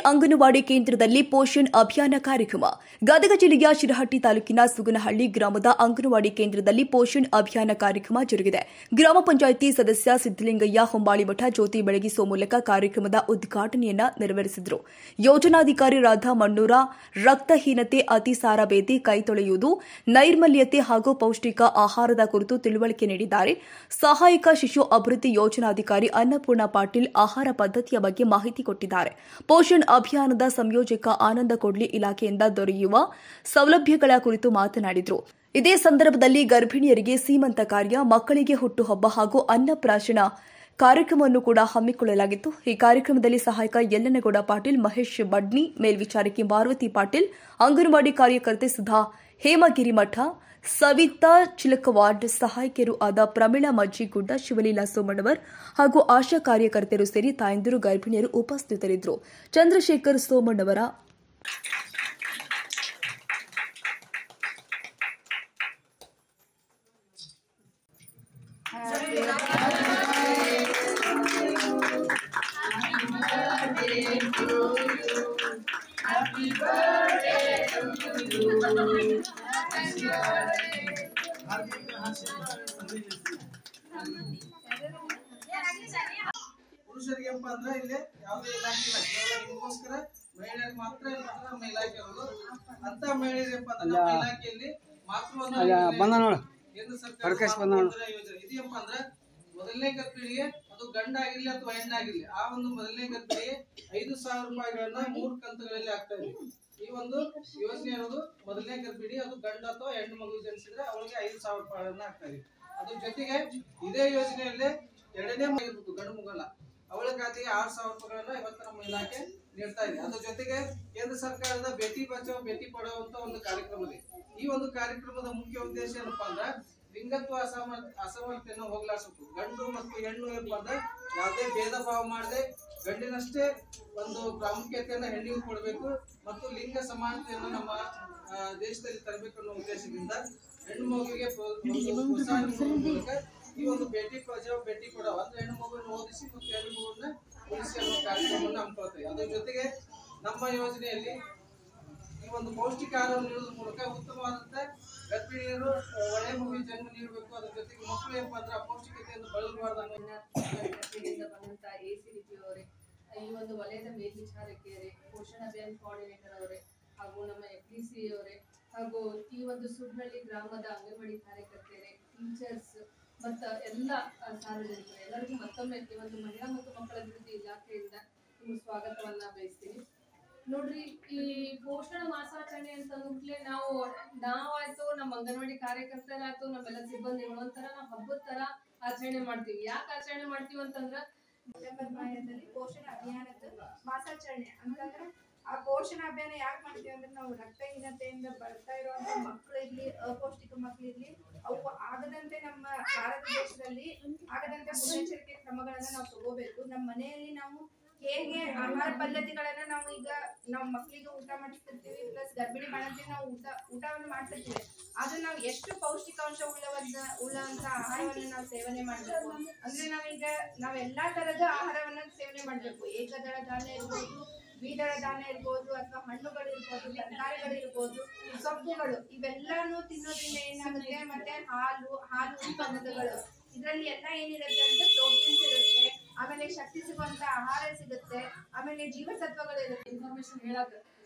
ಅಂಗನವಾಡಿ ಕೇಂದ್ರದಲ್ಲಿ ಪೋಷಣ್ ಅಭಿಯಾನ ಕಾರ್ಯಕ್ರಮ. ಗದಗ ಜಿಲ್ಲೆಯ ಶಿರಹಟ್ಟಿ ತಾಲೂಕಿನ ಸುಗನಹಳ್ಳಿ ಗ್ರಾಮದ ಅಂಗನವಾಡಿ ಕೇಂದ್ರದಲ್ಲಿ ಪೋಷಣ್ ಅಭಿಯಾನ ಕಾರ್ಯಕ್ರಮ ಜರುಗಿದೆ. ಗ್ರಾಮ ಪಂಚಾಯಿತಿ ಸದಸ್ಯ ಸಿದ್ದಲಿಂಗಯ್ಯ ಹೊಂಬಾಳಿಮಠ ಜ್ಯೋತಿ ಬೆಳಗಿಸುವ ಮೂಲಕ ಕಾರ್ಯಕ್ರಮದ ಉದ್ಘಾಟನೆಯನ್ನ ನೆರವೇರಿಸಿದರು. ಯೋಜನಾಧಿಕಾರಿ ರಾಧಾ ಮಣ್ಣೂರ ರಕ್ತಹೀನತೆ, ಅತಿಸಾರ ಭೇದಿ, ಕೈ ತೊಳೆಯುವುದು, ನೈರ್ಮಲ್ಯತೆ ಹಾಗೂ ಪೌಷ್ಟಿಕ ಆಹಾರದ ಕುರಿತು ತಿಳುವಳಿಕೆ ನೀಡಿದ್ದಾರೆ. ಸಹಾಯಕ ಶಿಶು ಅಭಿವೃದ್ಧಿ ಯೋಜನಾಧಿಕಾರಿ ಅನ್ನಪೂರ್ಣ ಪಾಟೀಲ್ ಆಹಾರ ಪದ್ಧತಿಯ ಬಗ್ಗೆ ಮಾಹಿತಿ ಕೊಟ್ಟಿದ್ದಾರೆ. ಪೋಷಣ್ ಅಭಿಯಾನದ ಸಂಯೋಜಕ ಆನಂದ ಕೊಡ್ಲಿ ಇಲಾಖೆಯಿಂದ ದೊರೆಯುವ ಸೌಲಭ್ಯಗಳ ಕುರಿತು ಮಾತನಾಡಿದರು. ಇದೇ ಸಂದರ್ಭದಲ್ಲಿ ಗರ್ಭಿಣಿಯರಿಗೆ ಸೀಮಂತ ಕಾರ್ಯ, ಮಕ್ಕಳಿಗೆ ಹುಟ್ಟುಹಬ್ಬ ಹಾಗೂ ಅನ್ನಪ್ರಾಶನ ಕಾರ್ಯಕ್ರಮವನ್ನು ಕೂಡ ಹಮ್ಮಿಕೊಳ್ಳಲಾಗಿತ್ತು. ಈ ಕಾರ್ಯಕ್ರಮದಲ್ಲಿ ಸಹಾಯಕ ಯಲ್ಲನಗೌಡ ಪಾಟೀಲ್, ಮಹೇಶ್ ಬಡ್ನಿ, ಮೇಲ್ವಿಚಾರಕಿ ಮಾರುತಿ ಪಾಟೀಲ್, ಅಂಗನವಾಡಿ ಕಾರ್ಯಕರ್ತೆ ಸುಧಾ ಹೇಮಗಿರಿಮಠ, ಸವಿತಾ ಚಿಲಕವಾಡ್, ಸಹಾಯಕಿಯರು ಆದ ಪ್ರಮೀಳಾ ಮಜ್ಜಿಗುಡ್ಡ, ಶಿವಲೀಲಾ ಸೋಮಣ್ಣವರ್ ಹಾಗೂ ಆಶಾ ಕಾರ್ಯಕರ್ತರು ಸೇರಿ ತಾಯಂದಿರು, ಗರ್ಭಿಣಿಯರು ಉಪಸ್ಥಿತರಿದ್ದರು. ಚಂದ್ರಶೇಖರ್ ಸೋಮಣ್ಣವರ ಪುರುಷರಿಗೆ ಇಲ್ಲಿ ಯಾವುದೇ ಇಲಾಖೆ ಇಲ್ಲ, ಕೇವಲ ನಿಮಗೋಸ್ಕರ ಮಹಿಳೆಯರಿಗೆ ಮಾತ್ರ ನಮ್ಮ ಇಲಾಖೆ ಇರೋದು. ಅಂತ ಮಹಿಳೆಯರಿಗೆ ನಮ್ಮ ಇಲಾಖೆಯಲ್ಲಿ ಮಾತೃವಂದನಾ ಕೇಂದ್ರ ಸರ್ಕಾರ ಯೋಜನೆ ಇದೆಯಪ್ಪ ಅಂದ್ರೆ ಮೊದಲನೇ ಗರ್ಭಿಣಿಗೆ ಅದು ಗಂಡ ಆಗಿರ್ಲಿ ಅಥವಾ ಹೆಣ್ಣಾಗಿರ್ಲಿ, ಆ ಒಂದು ಮೊದಲನೇ ಗರ್ಭಿಣಿಗೆ 5,000 ರೂಪಾಯಿಗಳನ್ನ 3 ಕಂತುಗಳಲ್ಲಿ ಆಗ್ತಾ ಇದೆ. ಈ ಒಂದು ಯೋಜನೆ ಇರೋದು ಮೊದಲನೇ ಗರ್ಭಿಣಿ ಅದು ಗಂಡ ಅಥವಾ ಹೆಣ್ಣು ಮಗು ಜನಿಸಿದ್ರೆ ಅವಳಿಗೆ 5,000 ರೂಪಾಯಿಗಳನ್ನ ಆಗ್ತಾ ಇದೆ. ಅದ್ರ ಜೊತೆಗೆ ಇದೇ ಯೋಜನೆಯಲ್ಲಿ ಎರಡನೇ ಮಗು ಗಂಡು ಮಗಲ್ಲ ಅವಳ ಖಾತೆಗೆ 6,000 ರೂಪಾಯಿಗಳನ್ನ ಇವತ್ತು ನಮ್ಮ ಇಲಾಖೆ ನೀಡ್ತಾ ಇದೆ. ಅದ್ರ ಜೊತೆಗೆ ಕೇಂದ್ರ ಸರ್ಕಾರದ ಬೇಟಿ ಬಚಾವ್ ಬೇಟಿ ಪಡಾವ್ ಅಂತ ಒಂದು ಕಾರ್ಯಕ್ರಮ ಇದೆ. ಈ ಒಂದು ಕಾರ್ಯಕ್ರಮದ ಮುಖ್ಯ ಉದ್ದೇಶ ಏನಪ್ಪಾ ಅಂದ್ರೆ ಲಿಂಗತ್ವ ಅಸಮಾನತೆಯನ್ನು ಹೋಗಲಾಡಿಸಬೇಕು. ಗಂಡು ಮತ್ತು ಹೆಣ್ಣು ಏನಪ್ಪಾ ಅಂದ್ರೆ ಯಾವುದೇ ಭೇದ ಭಾವ ಮಾಡದೆ ಗಂಡಿನಷ್ಟೇ ಒಂದು ಪ್ರಾಮುಖ್ಯತೆಯನ್ನು ಹೆಣ್ಣಿಗೆ ಕೊಡಬೇಕು ಮತ್ತು ಲಿಂಗ ಸಮಾನತೆಯನ್ನು ನಮ್ಮ ದೇಶದಲ್ಲಿ ತರಬೇಕು ಅನ್ನೋ ಉದ್ದೇಶದಿಂದ ಹೆಣ್ಣು ಮಗುವಿಗೆ ಪ್ರೋತ್ಸಾಹ ನೀಡುವ ಮೂಲಕ ಈ ಒಂದು ಬೇಟಿ ಬಚಾವ್ ಬೇಟಿ ಪಡಾವ್ ಅಂದ್ರೆ ಹೆಣ್ಣು ಮಗುವನ್ನು ಓದಿಸಿ ಮತ್ತು ಹೆಣ್ಣು ಮಗುವನ್ನ ಉಳಿಸಿ ಅನ್ನೋ ಕಾರ್ಯಕ್ರಮವನ್ನು ಹಮ್ಮಿಕೊಳ್ತೇವೆ. ಅದ್ರ ಜೊತೆಗೆ ನಮ್ಮ ಯೋಜನೆಯಲ್ಲಿ ಈ ಒಂದು ಪೌಷ್ಟಿಕ ಆಹಾರವನ್ನು ನೀಡುವ ಮೂಲಕ ಉತ್ತಮವಾದಂತ ಗರ್ಭಿಣಿಯರು ಒಳ್ಳೆ ಮಗುವಿಗೆ ಜನ್ಮ ನೀಡಬೇಕು. ಅದ್ರ ಜೊತೆಗೆ ಮಕ್ಕಳು ಏನಪ್ಪಾ ಅಂದ್ರೆ ಅಪೌಷ್ಟಿಕತೆಯನ್ನು ಬಳಲಬಾರ್ದು ಬಂದಂತ ACDP ಅವರೇ, ಈ ಒಂದು ವಲಯದ ಮೇಲ್ವಿಚಾರಕಿಯರೇ, ಪೋಷಣ ಅಭಿಯಾನ ಕೋಆರ್ಡಿನೇಟರ್ ಅವರೇ ಹಾಗೂ ನಮ್ಮ FDC ಅವರೇ ಹಾಗೂ ಈ ಒಂದು ಸುಗ್ನಳ್ಳಿ ಗ್ರಾಮದ ಅಂಗನವಾಡಿ ಕಾರ್ಯಕರ್ತೆಯರೇ, ಟೀಚರ್ಸ್ ಮತ್ತು ಎಲ್ಲ ಸಾರ್ವಜನಿಕರು ಎಲ್ಲರಿಗೂ ಮತ್ತೊಮ್ಮೆ ಈ ಒಂದು ಮಹಿಳಾ ಮತ್ತು ಮಕ್ಕಳ ಅಭಿವೃದ್ಧಿ ಇಲಾಖೆಯಿಂದ ನಿಮ್ಗೆ ಸ್ವಾಗತವನ್ನ ಬಯಸ್ತೀನಿ. ನೋಡ್ರಿ, ಈ ಪೋಷಣ ಮಾಸಾಚರಣೆ ಅಂತಂದ್ಮೇಲೆ ನಾವಾಯ್ತು, ನಮ್ಮ ಅಂಗನವಾಡಿ ಕಾರ್ಯಕರ್ತರಾಯ್ತು, ನಮ್ಮೆಲ್ಲ ಸಿಬ್ಬಂದಿಗಳು ಒಂಥರ ನಾವು ಹಬ್ಬದ ತರ ಆಚರಣೆ ಮಾಡ್ತೀವಿ. ಯಾಕೆ ಆಚರಣೆ ಮಾಡ್ತೀವಿ ಅಂತಂದ್ರ ಡಿಸೆಂಬರ್ ಮಾಸದಲ್ಲಿ ಪೋಷಣ ಅಭಿಯಾನದ ಮಾಸಾಚರಣೆ ಅಂತಂದ್ರೆ ಆ ಪೋಷಣ ಅಭಿಯಾನ ಯಾಕೆ ಮಾಡ್ತೀವಿ ಅಂದ್ರೆ ನಾವು ರಕ್ತಹೀನತೆಯಿಂದ ಬರ್ತಾ ಇರುವಂತ ಮಕ್ಕಳಿರ್ಲಿ, ಅಪೌಷ್ಟಿಕ ಮಕ್ಕಳಿರ್ಲಿ, ಅವು ಆಗದಂತೆ ನಮ್ಮ ಭಾರತ ದೇಶದಲ್ಲಿ ಆಗದಂತೆ ಮುನ್ನೆಚ್ಚರಿಕೆ ಕ್ರಮಗಳನ್ನ ನಾವು ತಗೋಬೇಕು. ನಮ್ಮ ಮನೆಯಲ್ಲಿ ನಾವು ಹೇಗೆ ಆಹಾರ ಪದ್ಧತಿಗಳನ್ನ ನಾವು ಈಗ ನಾವು ಮಕ್ಕಳಿಗೆ ಊಟ ಮಾಡಿಸ್ತಿರ್ತೀವಿ, ಪ್ಲಸ್ ಗರ್ಭಿಣಿ ಬಾಣಂತಿಗೆ ನಾವು ಊಟವನ್ನು ಮಾಡ್ತಿರ್ತೀವಿ. ಆದ್ರೆ ನಾವು ಎಷ್ಟು ಪೌಷ್ಟಿಕಾಂಶ ಉಳ್ಳಂತ ಆಹಾರವನ್ನ ನಾವು ಸೇವನೆ ಮಾಡ್ಬೇಕು ಅಂದ್ರೆ ನಾವೆಲ್ಲಾ ತರದ ಆಹಾರವನ್ನ ಸೇವನೆ ಮಾಡ್ಬೇಕು. ಏಕದಳ ಧಾನ್ಯ ಇರ್ಬೋದು, ದ್ವಿದಳ ಧಾನ್ಯ ಇರ್ಬೋದು, ಅಥವಾ ಹಣ್ಣುಗಳು ಇರ್ಬೋದು, ತರಕಾರಿಗಳು ಇರ್ಬೋದು, ಸೊಪ್ಪುಗಳು, ಇವೆಲ್ಲಾನು ತಿನ್ನೋದ್ರಿಂದ ಏನಾಗುತ್ತೆ, ಮತ್ತೆ ಹಾಲು ಉತ್ಪನ್ನಗಳು ಇದರಲ್ಲಿ ಎಲ್ಲ ಏನಿರುತ್ತೆ ಅಂದ್ರೆ ಪ್ರೋಟೀನ್ಸ್ ಇರುತ್ತೆ, ಆಮೇಲೆ ಶಕ್ತಿ ಸಿಗುವಂತ ಆಹಾರ ಸಿಗುತ್ತೆ, ಆಮೇಲೆ ಜೀವಸತ್ವಗಳು ಇರುತ್ತೆ. ಇನ್ಫಾರ್ಮೇಶನ್ ಹೇಳಕ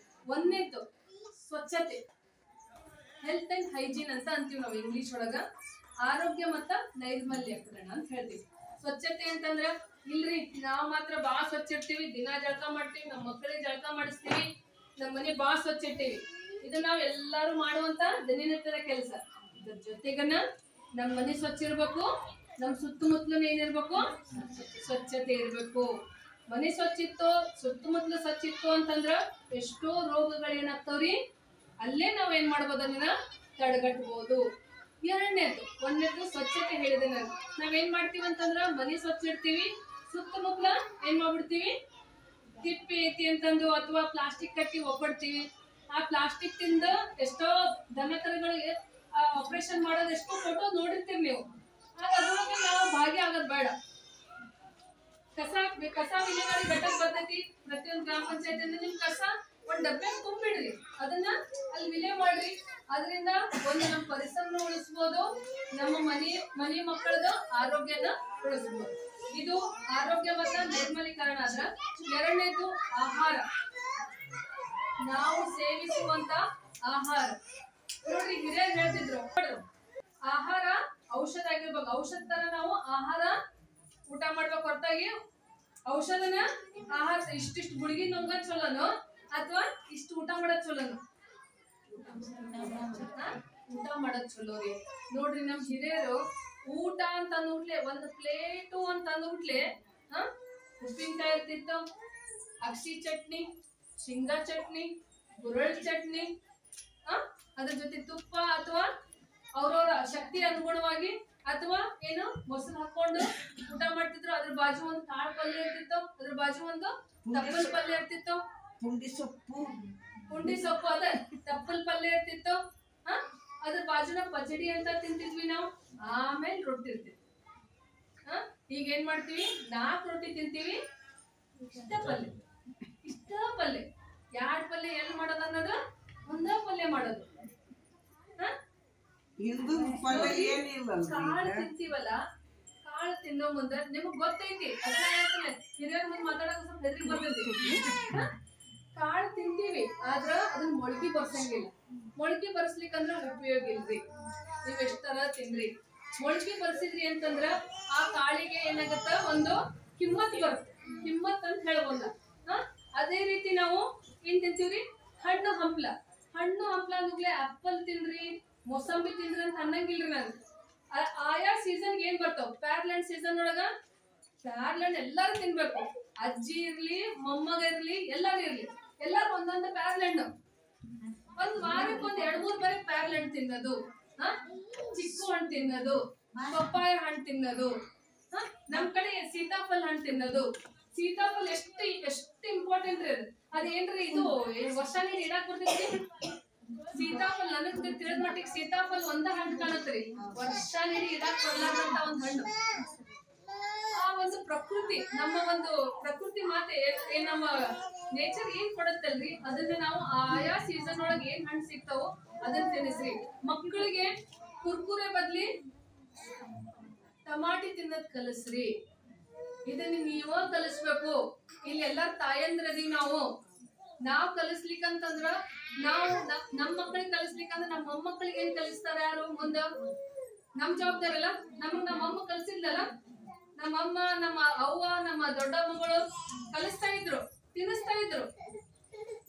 ಒಂದೇದ್ದು ಸ್ವಚ್ಛತೆ, ಹೆಲ್ತ್ ಅಂಡ್ ಹೈಜೀನ್ ಅಂತ ಅಂತೀವಿ ನಾವು ಇಂಗ್ಲಿಷ್ ಒಳಗ. ಆರೋಗ್ಯ ಮತ್ತ ನೈರ್ಮಲ್ಯ ಅಂತ ಹೇಳ್ತೀವಿ. ಸ್ವಚ್ಛತೆ ಅಂತಂದ್ರ ಇಲ್ರಿ ನಾವ್ ಮಾತ್ರ ಬಾಳ ಸ್ವಚ್ಛ ಇರ್ತೀವಿ, ದಿನ ಜಳಕ ಮಾಡ್ತೀವಿ, ನಮ್ಮ ಮಕ್ಕಳಿಗೆ ಜಳಕ ಮಾಡಿಸ್ತೀವಿ, ನಮ್ಮ ಮನೆ ಬಾಳ ಸ್ವಚ್ಛ ಇರ್ತೀವಿ. ಇದು ನಾವ್ ಎಲ್ಲಾರು ಮಾಡುವಂತ ದಿನನಿತ್ಯದ ಕೆಲಸ. ಇದ್ರ ಜೊತೆಗನ ನಮ್ಮ ಮನೆ ಸ್ವಚ್ಛ ಇರ್ಬೇಕು, ನಮ್ ಸುತ್ತಮುತ್ತಲು ಏನಿರ್ಬೇಕು, ಸ್ವಚ್ಛತೆ ಇರ್ಬೇಕು. ಮನೆ ಸ್ವಚ್ಛ ಇತ್ತು, ಸುತ್ತಮುತ್ತಲು ಸ್ವಚ್ಛ ಇತ್ತು ಅಂತಂದ್ರ ಎಷ್ಟೋ ರೋಗಗಳೇನಾಗ್ತಾವ್ರಿ, ಅಲ್ಲೇ ನಾವ್ ಏನ್ ಮಾಡ್ಬೋದು, ಅದನ್ನ ತಡೆಗಟ್ಟಬಹುದು. ಒಂದನೇದು ಸ್ವಚ್ಛತೆ ಹೇಳಿದೆ ನಾನು. ನಾವೇನ್ ಮಾಡ್ತೀವಿ ಅಂತಂದ್ರ ಮನೆ ಸ್ವಚ್ಛ ಇಡ್ತೀವಿ, ಸುತ್ತಮುತ್ತಲ ಏನ್ ಮಾಡ್ಬಿಡ್ತೀವಿ, ತಿಪ್ಪಿ ಐತಿ ಅಂತಂದು ಅಥವಾ ಪ್ಲಾಸ್ಟಿಕ್ ಕಟ್ಟಿ ಒಬ್ಬಡ್ತೀವಿ. ಆ ಪ್ಲಾಸ್ಟಿಕ್ ತಿಂದ ಎಷ್ಟೋ ದನ ಕರುಗಳಿಗೆ ಆಪರೇಷನ್ ಮಾಡೋದು ಎಷ್ಟೋ ಫೋಟೋ ನೋಡಿರ್ತೀವಿ ನೀವು. ಆಗ ಅದ್ರೊಳಗೆ ನಾವು ಭಾಗಿ ಆಗೋದ್ ಬೇಡ. ಕಸ ವಿಲೇವಾರಿ ಘಟಕ ಬರ್ತೈತಿ ಪ್ರತಿಯೊಂದು ಗ್ರಾಮ ಪಂಚಾಯತ್ ಅಂದ್ರೆ ನಿಮ್ ಕಸ ಒಂದ್ ಡಬ್ಬೆ ತುಂಬಿಡ್ರಿ, ಅದನ್ನ ಅಲ್ಲಿ ವಿಲೇ ಮಾಡ್ರಿ. ಅದರಿಂದ ಒಂದು ನಮ್ಮ ಪರಿಸರನ ಉಳಿಸ್ಬೋದು, ನಮ್ಮ ಮನೆ ಮಕ್ಕಳದ ಆರೋಗ್ಯನ ಉಳಿಸ್ಬೋದು. ಇದು ಆರೋಗ್ಯ ಮತ್ತ ನೈರ್ಮಲೀಕರಣ ಆದ್ರ. ಎರಡನೇದು ಆಹಾರ, ನಾವು ಸೇವಿಸುವಂತ ಆಹಾರ. ನೋಡ್ರಿ ಹಿರಿಯರು ಹೇಳ್ತಿದ್ರು, ಆಹಾರ ಔಷಧ ಆಗಿರ್ಬೇಕು. ಔಷಧ ತರ ನಾವು ಆಹಾರ ಊಟ ಮಾಡ್ಬೇಕು, ಹೊರತಾಗಿ ಔಷಧನ ಆಹಾರ ಇಷ್ಟಿಷ್ಟು ಗುಳಿಗೆ ನುಂಗ ಚಲೋನು ಅಥವಾ ಇಷ್ಟು ಊಟ ಮಾಡೋದ್ ಚಲೋನು? ಊಟ ಮಾಡೋದ್ ಚಲೋ ರೀ. ನೋಡ್ರಿ ನಮ್ ಹಿರಿಯರು ಊಟ ಅಂತ ಅಂದ್ಬಿಟ್ಲೆ, ಒಂದು ಪ್ಲೇಟು ಅಂತ ಅಂದ್ಬಿಟ್ಲೆ ಉಪ್ಪಿನಕಾಯಿ ಇರ್ತಿತ್ತು, ಅಕ್ಷಿ ಚಟ್ನಿ, ಶೇಂಗಾ ಚಟ್ನಿ, ಗುರಳ್ ಚಟ್ನಿ, ಅದ್ರ ಜೊತೆ ತುಪ್ಪ ಅಥವಾ ಅವ್ರವ್ರ ಶಕ್ತಿ ಅನುಗುಣವಾಗಿ ಅಥವಾ ಏನು ಮೊಸರು ಹಾಕೊಂಡು ಊಟ ಮಾಡ್ತಿದ್ರು. ಅದ್ರ ಬಾಜು ಒಂದು ಕಾಳು ಪಲ್ಯ ಇರ್ತಿತ್ತು, ಅದ್ರ ಬಾಜು ಒಂದು ತಪ್ಪಲ್ ಪಲ್ಯ ಇರ್ತಿತ್ತು, ಪುಂಡಿ ಸೊಪ್ಪು ಅದ ತಪ್ಪಲ್ ಪಲ್ಯ ಇರ್ತಿತ್ತು. ಅದ್ರ ಬಾಜುನ ಪಚಡಿ ಅಂತ ತಿಂತಿದ್ವಿ ನಾವು. ಆಮೇಲೆ ರೊಟ್ಟಿ ಇರ್ತಿತ್ತು. ಈಗ ಏನ್ ಮಾಡ್ತೀವಿ, 4 ರೊಟ್ಟಿ ತಿಂತೀವಿ, ಇಷ್ಟ ಪಲ್ಯ 2 ಪಲ್ಯ ಎಲ್ಲಿ ಮಾಡೋದು ಅನ್ನೋದು, ಒಂದ ಪಲ್ಯ ಮಾಡೋದು. ಕಾಳು ತಿಂತೀವಲ್ಲ, ಕಾಳು ತಿನ್ನೋ ಮುಂದೆ ನಿಮಗ್ ಗೊತ್ತೈತಿ, ಅದನ್ನ ಹೇಳ್ತಾನೆ ಹಿರಿಯರ ಮುಂದೆ ಮಾತಾಡೋಕೆ ಸ್ವಲ್ಪ ಹೆದರಿಕೆ ಬರ್ತೈತಿ. ಕಾಳು ತಿಂತೀವಿ ಆದ್ರ ಅದನ್ನ ಮೊಳಕೆ ಬರ್ಸಂಗಿಲ್ಲ. ಮೊಳಕೆ ಬರ್ಸ್ಲಿಕ್ಕಂದ್ರ ಉಪಯೋಗ ಇಲ್ರಿ. ನೀವ್ ಎಷ್ಟ್ ತರ ತಿನ್ರಿ, ಮೊಳಕೆ ಬರ್ಸಿದ್ರಿ ಅಂತಂದ್ರ ಆ ಕಾಳಿಗೆ ಏನಾಗತ್ತ, ಒಂದು ಕಿಮ್ಮತ್ ಬರುತ್ತೆ. ಕಿಮ್ಮತ್ ಅಂತ ಹೇಳ್ಬೋದ. ಅದೇ ರೀತಿ ನಾವು ಏನ್ ತಿಂತೀವ್ರಿ, ಹಣ್ಣು ಹಂಪ್ಲ ಅಂದ್ಮೇಲೆ ಆಪಲ್ ತಿನ್ರಿ, ಮೊಸಂಬಿ ತಿಂದ್ರಿ ಅಂತ ಅನ್ನಂಗಿಲ್ರಿ. ನಾನು ಆಯಾ ಸೀಸನ್ ಏನ್ ಬರ್ತಾವ, ಪ್ಯಾರ್ಲ್ಯಾಂಡ್ ಸೀಸನ್ ಒಳಗ ಪ್ಯಾರ್ಲ್ಯಾಂಡ್ ಎಲ್ಲಾರು ತಿನ್ಬೇಕು. ಅಜ್ಜಿ ಇರ್ಲಿ, ಮೊಮ್ಮಗ ಇರ್ಲಿ, ಎಲ್ಲಾರು ಇರ್ಲಿ, ಎಲ್ಲಾರು ಒಂದೊಂದು ಪ್ಯಾರ್ಲ್ಯಾಂಡ್. ಒಂದ್ ವಾರಕ್ಕೆ 2-3 ಬಾರಿ ಪ್ಯಾರ್ಲ್ಯಾಂಡ್ ತಿನ್ನೋದು, ಚಿಕ್ಕು ಹಣ್ಣು ತಿನ್ನೋದು, ಪಪ್ಪಾಯ ಹಣ್ಣು ತಿನ್ನೋದು. ನಮ್ ಕಡೆ ಸೀತಾಫಲ್ ಹಣ್ಣು ತಿನ್ನೋದು. ಸೀತಾಫಲ್ ಎಷ್ಟು ಇಂಪಾರ್ಟೆಂಟ್ ರೀ. ಅದೇನ್ರಿ, ಇದು ವರ್ಷ ನೀರು ಇಡಾಕ್ ಬರ್ತೈತಿ. ಸೀತಾಫಲ್ ನನಗ್ ತಿಳಿದ ಮಟ್ಟಿಗೆ ಸೀತಾಫಲ್ ಒಂದ ಹಣ್ಣು ಕಾಣತ್ರಿ, ವರ್ಷ ನೀಡಿ ಇಡಾಕ್ ಬರ್ಲಾರ್ದಂತ ಒಂದ್ ಹಣ್ಣು. ಆ ಒಂದು ಪ್ರಕೃತಿ, ನಮ್ಮ ಒಂದು ಪ್ರಕೃತಿ ಮಾತೆ ನಮ್ಮ ನೇಚರ್ ಏನ್ ಕೊಡತ್ತಲ್ರಿ, ಅದನ್ನ ನಾವು ಆಯಾ ಸೀಸನ್ ಒಳಗೆ ಏನ್ ಹಣ್ಣು ಸಿಗ್ತಾವೋ ಅದನ್ನ ತಿನ್ನಿಸ್ರಿ. ಮಕ್ಕಳಿಗೆ ಕುರ್ಕುರೆ ಬದ್ಲಿ ಟಮಾಟಿ ತಿನ್ನೋದ್ ಕಲಿಸ್ರಿ. ಇದನ್ನ ನೀವ ಕಲಿಸ್ಬೇಕು. ಇಲ್ಲಿ ಎಲ್ಲಾರು ತಾಯಂದ್ರದಿ ನಾವ್ ಕಲಿಸ್ಲಿಕ್ಕಂತಂದ್ರ, ನಾವು ನಮ್ ಮಕ್ಕಳಿಗೆ ಕಲಿಸ್ಲಿಕ್ಕಂದ್ರ ನಮ್ಮ ಮೊಮ್ಮಕ್ಕಳಿಗೆ ಏನ್ ಕಲಿಸ್ತಾರ ಯಾರು ಮುಂದ? ನಮ್ ಜವಾಬ್ದಾರಿ ಅಲ್ಲ. ನಮ್ಮ ಅಮ್ಮ ಕಲಿಸಿದ್ಲಲ್ಲ, ನಮ್ಮಮ್ಮ, ನಮ್ಮ ಅವ್ವ, ನಮ್ಮ ದೊಡ್ಡ ಮಗಳು ಕಲಿಸ್ತಾ ಇದ್ರು, ತಿನ್ನಿಸ್ತಾ ಇದ್ರು.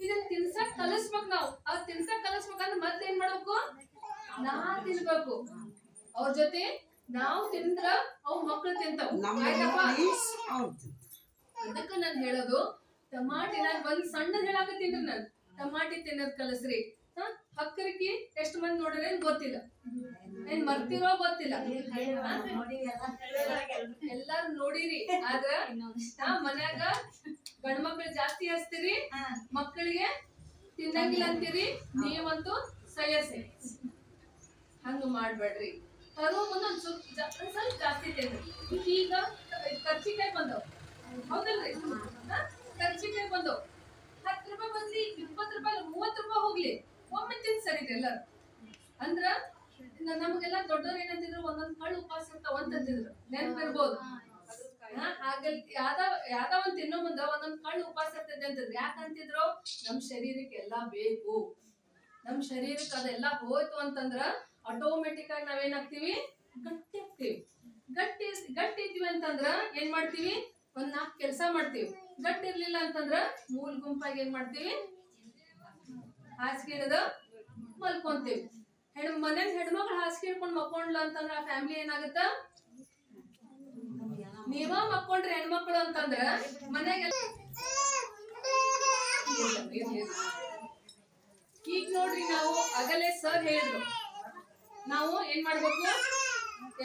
ಇದನ್ನ ತಿನ್ಸಕ್ ಕಲಿಸ್ಬೇಕು ನಾವು. ತಿನ್ಸಕ್ ಕಲಿಸ್ಬೇಕಂದ್ರೆ ಮತ್ತೆ ಏನ್ ಮಾಡ್ಬೇಕು, ನಾ ತಿನ್ಬೇಕು. ಅವ್ರ ಜೊತೆ ನಾವು ತಿಂದ್ರ ಅವ್ ಮಕ್ಳು ತಿಂತಾವ. ಅದಕ್ಕ ನಾನ್ ಹೇಳೋದು, ಟಮಾಟಿ, ನಾನ್ ಒಂದ್ ಸಣ್ಣದ್ ಹೇಳಾಕತ್ತೀನಿ. ನಾನ್ ಟಮಾಟಿ ತಿನ್ನೋದ್ ಕಲಸ್ರಿ. ಹಕ್ಕರಿಕಿ ಎಷ್ಟ್ ಮಂದಿ ನೋಡ್ರಿ ಗೊತ್ತಿಲ್ಲ, ಏನ್ ಮರ್ತಿರೋ ಗೊತ್ತಿಲ್ಲ. ಎಲ್ಲಾರು ನೋಡಿರಿ. ಆದ್ರ ಮನ್ಯಾಗ ಗಂಡ್ಮಕ್ಳು ಜಾಸ್ತಿ ಹಚ್ತೀರಿ, ಮಕ್ಕಳಿಗೆ ತಿನ್ನಂಗಿಲ್ಲ ಅಂತೀರಿ. ನೀವಂತೂ ಸಯಸಿ. ಹಂಗ ಮಾಡ್ಬೇಡ್ರಿ. ತರೋ ಮುಂದೆ ಸ್ವಲ್ಪ ಜಾಸ್ತಿ ತಿನ್ರಿ. ಈಗ ಕರ್ಚಿಕಾಯಿ ಬಂದವ್, ಹೌದಲ್ರಿ? ಕರ್ಚಿಕಾಯಿ ಬಂದವ್ 10 ರೂಪಾಯಿ ಬದ್ಲಿ 20 ರೂಪಾಯಿ 30 ರೂಪಾಯಿ ಹೋಗ್ಲಿ, ಒಮ್ಮೆ ತಿನ್ ಸರಿ ಎಲ್ಲಾರು. ಅಂದ್ರ ನಮಗೆಲ್ಲ ದೊಡ್ಡವ್ರು ಏನಂತಿದ್ರು, ಒಂದೊಂದ್ ಕಳ್ಳು ಉಪವಾಸ ಇರ್ತಾವ ಅಂತಂತಿದ್ರು, ನೆನಪಿರ್ಬೋದು. ಯಾವ್ದ ಒಂದ್ ತಿನ್ನೋ ಮುಂದ ಒಂದೊಂದ್ ಕಳ್ಳು ಉಪವಾಸ ಇರ್ತೈತೆ ಅಂತಿದ್ರು. ಯಾಕಂತಿದ್ರು, ನಮ್ ಶರೀರಕ್ಕೆ ಎಲ್ಲಾ ಬೇಕು. ನಮ್ ಶರೀರಕ್ಕೆ ಅದೆಲ್ಲ ಹೋಯ್ತು ಅಂತಂದ್ರ ಆಟೋಮೆಟಿಕ್ ಆಗಿ ನಾವೇನಾಗ್ತೀವಿ, ಗಟ್ಟಿ ಆಗ್ತೀವಿ. ಗಟ್ಟಿ ಇದ್ವಿ ಅಂತಂದ್ರ ಏನ್ ಮಾಡ್ತೀವಿ, ಒಂದ್ 4 ಕೆಲಸ ಮಾಡ್ತೀವಿ. ಗಟ್ಟಿ ಇರ್ಲಿಲ್ಲ ಅಂತಂದ್ರ ಮೂಲ್ ಗುಂಪಾಗಿ ಏನ್ ಮಾಡ್ತೀವಿ, ಹಾಸಿಗೆ ಹಿಡಿದು ಮಲ್ಕೊಂತೀವಿ. ಮನೇಲಿ ಹೆಣ್ಮಕ್ಳು ಹಾಸಿಗೆ ಹಿಡ್ಕೊಂಡ್ ಮಕ್ಕೊಂಡ್ಲ ಅಂತಂದ್ರ ಆ ಫ್ಯಾಮಿಲಿ ಏನಾಗತ್ತ, ನೀವ ಮಕ್ಕೊಂಡ್ರಿ ಹೆಣ್ಮಕ್ಳು ಅಂತಂದ್ರ ಮನೆಗೆಲ್ಲ. ಈಗ ನೋಡ್ರಿ, ನಾವು ಆಗಲೇ ಸರ್ ಹೇಳಿದ್ರು, ನಾವು ಏನ್ ಮಾಡ್ಬೇಕು,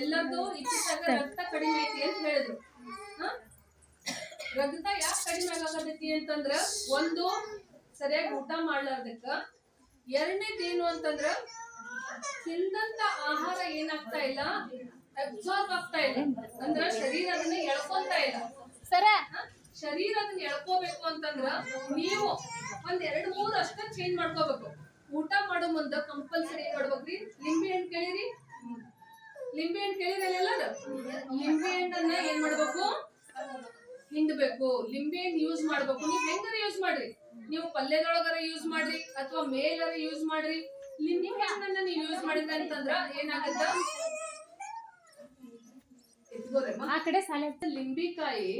ಎಲ್ಲರದು ಇತ್ತೀಚೆಗ ರಕ್ತ ಕಡಿಮೆ ಐತಿ ಅಂತ ಹೇಳಿದ್ರು. ರಕ್ತ ಯಾಕೆ ಕಡಿಮೆ ಆಗತೈತಿ ಅಂತಂದ್ರ, ಒಂದು ಸರಿಯಾಗಿ ಊಟ ಮಾಡ್ಲಾರ್ದಕ್ಕ, ಎರಡನೇದೇನು ಅಂತಂದ್ರ ತಿಂದಂತ ಆಹಾರ ಏನಾಗ್ತಾ ಇಲ್ಲ, ಅಬ್ಸಾರ್ಬ್ ಆಗ್ತಾ ಇಲ್ಲ. ಅಂದ್ರ ಶರೀರ ಅದನ್ನ ಎಳ್ಕೊಂತ ಇಲ್ಲ. ಶರೀರ ಅದನ್ನ ಎಳ್ಕೋಬೇಕು ಅಂತಂದ್ರ ನೀವು ಒಂದ್ 2-3 ಅಷ್ಟ ಚೇಂಜ್ ಮಾಡ್ಕೋಬೇಕು. ಊಟ ಮಾಡೋ ಮುಂದ ಕಂಪಲ್ಸರಿ ಏನ್ ಮಾಡ್ಬೇಕ್ರಿ, ಲಿಂಬೆ ಹಣ್ಣು ಕೇಳಿರಿ, ಲಿಂಬೆ ಹಣ್ಣು ಕೇಳಿರಲ್ಲ ಎಲ್ಲಾರು. ಲಿಂಬೆ ಹಣ್ಣನ್ನ ಏನ್ ಮಾಡ್ಬೇಕು, ಹಿಂಡ್ಬೇಕು. ಲಿಂಬೆ ಹಣ್ಣು ಯೂಸ್ ಮಾಡ್ಬೇಕು. ನೀವ್ ಹೆಂಗಾರ ಯೂಸ್ ಮಾಡ್ರಿ, ನೀವು ಪಲ್ಯದೊಳಗಾರ ಯೂಸ್ ಮಾಡ್ರಿ ಅಥವಾ ಮೇಲಾರ ಯೂಸ್ ಮಾಡ್ರಿ. ಲಿಂಬೆ ಹಣ್ಣನ್ನ ನೀವು ಯೂಸ್ ಮಾಡಿದ್ರೆ ಅಂತಂದ್ರ ಏನಾಗತ್ತ, ಆ ಕಡೆ ಲಿಂಬಿಕಾಯಿ,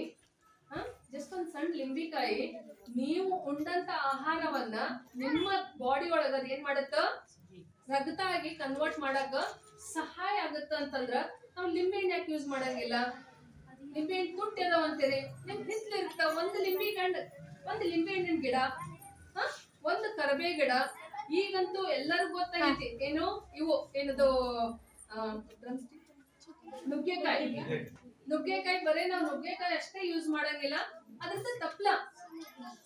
ಜಸ್ಟ್ ಒಂದ್ ಸಣ್ಣ ಲಿಂಬಿಕಾಯಿ ನೀವು ಉಂಡಂತ ಆಹಾರವನ್ನ ನಿಮ್ಮ ಬಾಡಿ ಒಳಗ ಏನ್ ಮಾಡತ್ತ, ರಕ್ತ ಆಗಿ ಕನ್ವರ್ಟ್ ಮಾಡಕ ಸಹಾಯ ಆಗತ್ತ ಅಂತಂದ್ರ ನಾವ್ ಲಿಂಬೆ ಹಣ್ಣು ಯಾಕೆ ಯೂಸ್ ಮಾಡಂಗಿಲ್ಲ? ಲಿಂಬೆ ಹಣ್ಣು ತುಟ್ಟಿ ಅದಾವ ಅಂತೀರಿ, ನಿಮ್ ಹಿತ್ಲಿರ್ತ ಒಂದು ಲಿಂಬೆ ಹಣ್ಣಿನ ಗಿಡ, ಒಂದು ಕರಬೇ ಗಿಡ. ಈಗಂತೂ ಎಲ್ಲರಿಗೂ ಗೊತ್ತಾಗೈತಿ ಏನು, ಇವು ಏನದು ನುಗ್ಗೆಕಾಯಿ ಬರೇ ನಾವು ನುಗ್ಗೆಕಾಯಿ ಅಷ್ಟೇ ಯೂಸ್ ಮಾಡಂಗಿಲ್ಲ. ಅದ್ರದ್ದು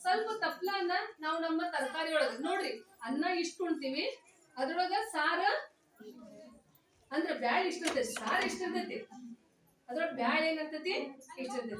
ಸ್ವಲ್ಪ ತಪ್ಲನ್ನ ನಾವು ನಮ್ಮ ತರಕಾರಿ ಒಳಗ ನೋಡ್ರಿ, ಅನ್ನ ಇಷ್ಟು ಉಣ್ತೀವಿ, ಅದ್ರೊಳಗ ಸಾರ ಅಂದ್ರ ಬ್ಯಾಳಿ ಇಷ್ಟ ಇರ್ತೈತಿ, ಸಾರ ಇಷ್ಟ ಇರ್ತೈತಿ, ಅದ್ರೊಳಗ ಬ್ಯಾಳಿ ಏನಿರ್ತೈತಿ ಇಷ್ಟ ಇರ್ತೈತಿ.